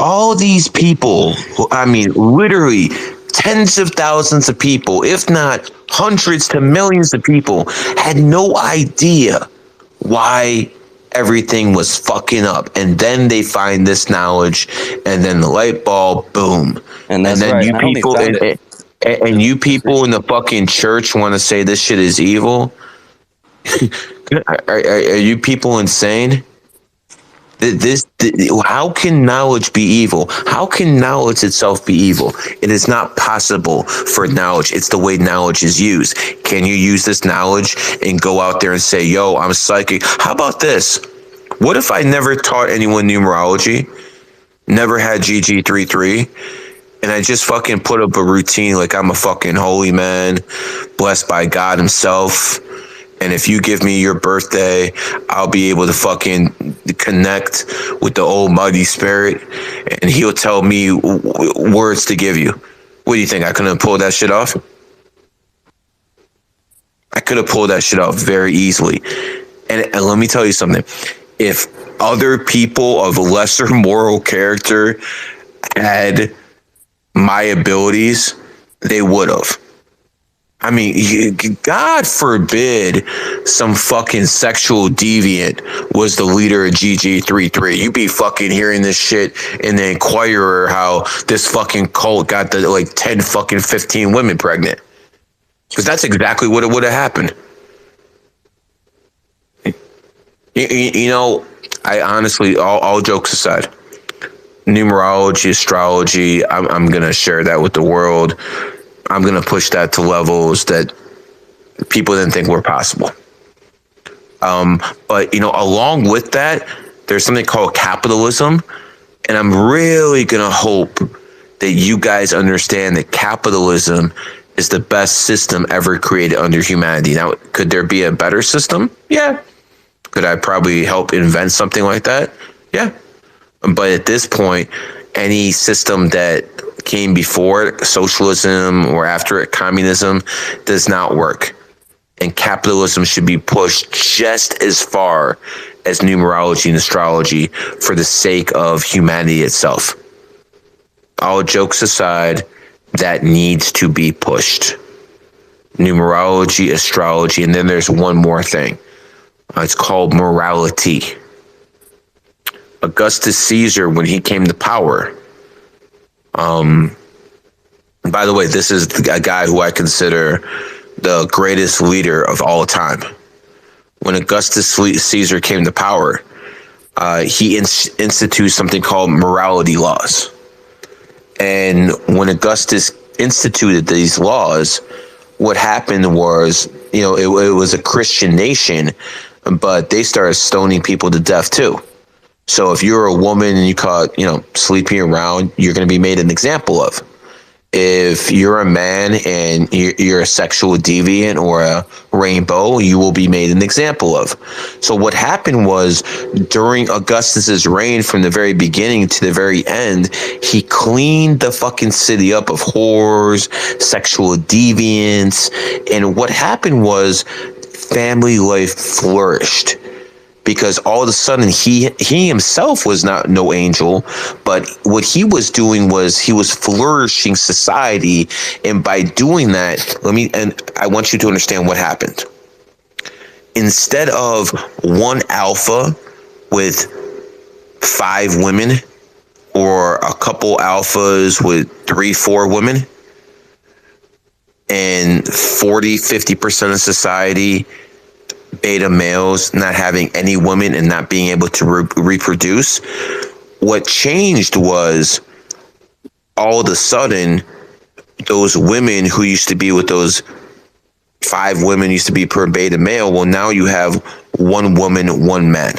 All these people, I mean, literally tens of thousands of people, if not hundreds to millions of people, had no idea why everything was fucking up. And then they find this knowledge, and then the light bulb, boom. And that's then right. you Not only people, found it, and you people in the fucking church want to say this shit is evil. Are you people insane? How can knowledge be evil? How can knowledge itself be evil? It is not possible for knowledge. It's the way knowledge is used. Can you use this knowledge and go out there and say, yo, I'm psychic? How about this? What if I never taught anyone numerology, never had GG33, and I just fucking put up a routine like I'm a fucking holy man, blessed by God himself? And if you give me your birthday, I'll be able to fucking connect with the almighty spirit, and he'll tell me words to give you. What do you think? I couldn't pull that shit off? I could have pulled that shit off very easily. And let me tell you something. If other people of lesser moral character had my abilities, they would have. I mean, God forbid some fucking sexual deviant was the leader of GG33. You be fucking hearing this shit in the Inquirer, how this fucking cult got the like 10 fucking 15 women pregnant. Because that's exactly what it would have happened. You know, I honestly, all jokes aside, numerology, astrology, I'm going to share that with the world. I'm going to push that to levels that people didn't think were possible. But, you know, along with that, there's something called capitalism. And I'm really going to hope that you guys understand that capitalism is the best system ever created under humanity. Now, could there be a better system? Yeah. Could I probably help invent something like that? Yeah. But at this point, any system that came before it, socialism, or after it, communism, does not work. And capitalism should be pushed just as far as numerology and astrology for the sake of humanity itself. All jokes aside, that needs to be pushed. Numerology, astrology, and then there's one more thing. It's called morality. Augustus Caesar, when he came to power, by the way, this is a guy who I consider the greatest leader of all time. When Augustus Caesar came to power, he instituted something called morality laws. And when Augustus instituted these laws, what happened was, you know, it was a Christian nation, but they started stoning people to death too. So if you're a woman and you caught, you know, sleeping around, you're going to be made an example of. If you're a man and you're a sexual deviant or a rainbow, you will be made an example of. So what happened was, during Augustus's reign, from the very beginning to the very end, he cleaned the fucking city up of whores, sexual deviants. And what happened was, family life flourished. Because all of a sudden he himself was not no angel, but what he was doing was he was flourishing society, and by doing that, I want you to understand what happened. Instead of one alpha with 5 women, or a couple alphas with 3-4 women, and 40-50% of society beta males not having any women and not being able to reproduce, what changed was, all of a sudden, those women who used to be with those 5 women used to be per beta male, well, now you have 1 woman, 1 man.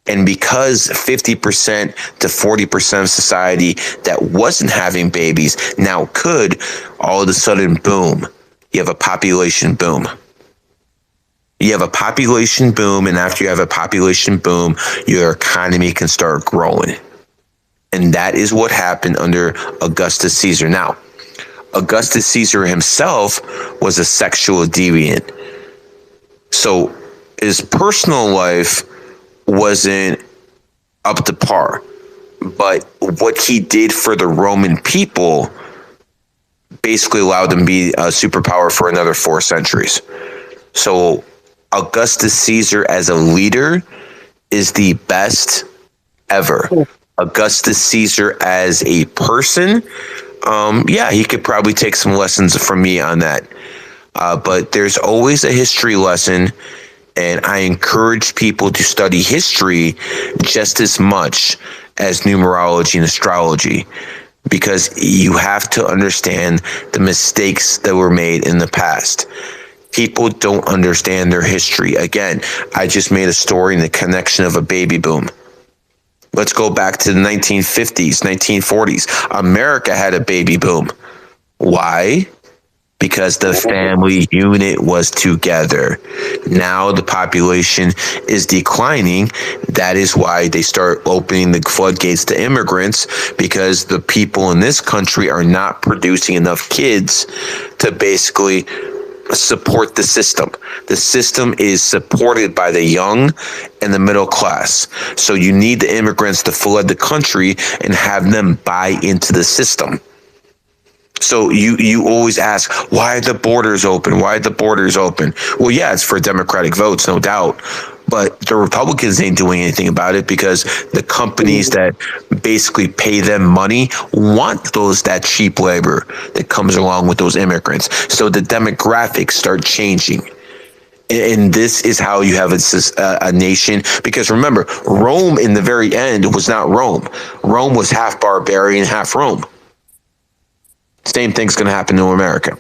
And because 50% to 40% of society that wasn't having babies now could, all of a sudden, boom, you have a population boom. You have a population boom, and after you have a population boom, your economy can start growing. And that is what happened under Augustus Caesar. Now, Augustus Caesar himself was a sexual deviant. So his personal life wasn't up to par. But what he did for the Roman people basically allowed them to be a superpower for another 4 centuries. So Augustus Caesar as a leader is the best ever. Augustus Caesar as a person, yeah, he could probably take some lessons from me on that. But there's always a history lesson, and I encourage people to study history just as much as numerology and astrology, because you have to understand the mistakes that were made in the past. People don't understand their history. Again, I just made a story in the connection of a baby boom. Let's go back to the 1950s, 1940s. America had a baby boom. Why? Because the family unit was together. Now the population is declining. That is why they start opening the floodgates to immigrants, because the people in this country are not producing enough kids to basically support the system. The system is supported by the young and the middle class. So you need the immigrants to flood the country and have them buy into the system. So you always ask, why are the borders open? Why are the borders open? Well, yeah, it's for Democratic votes, no doubt. But the Republicans ain't doing anything about it, because the companies that basically pay them money want that cheap labor that comes along with those immigrants. So the demographics start changing. And this is how you have a nation. Because remember, Rome in the very end was not Rome. Rome was half barbarian, half Rome. Same thing's going to happen to America.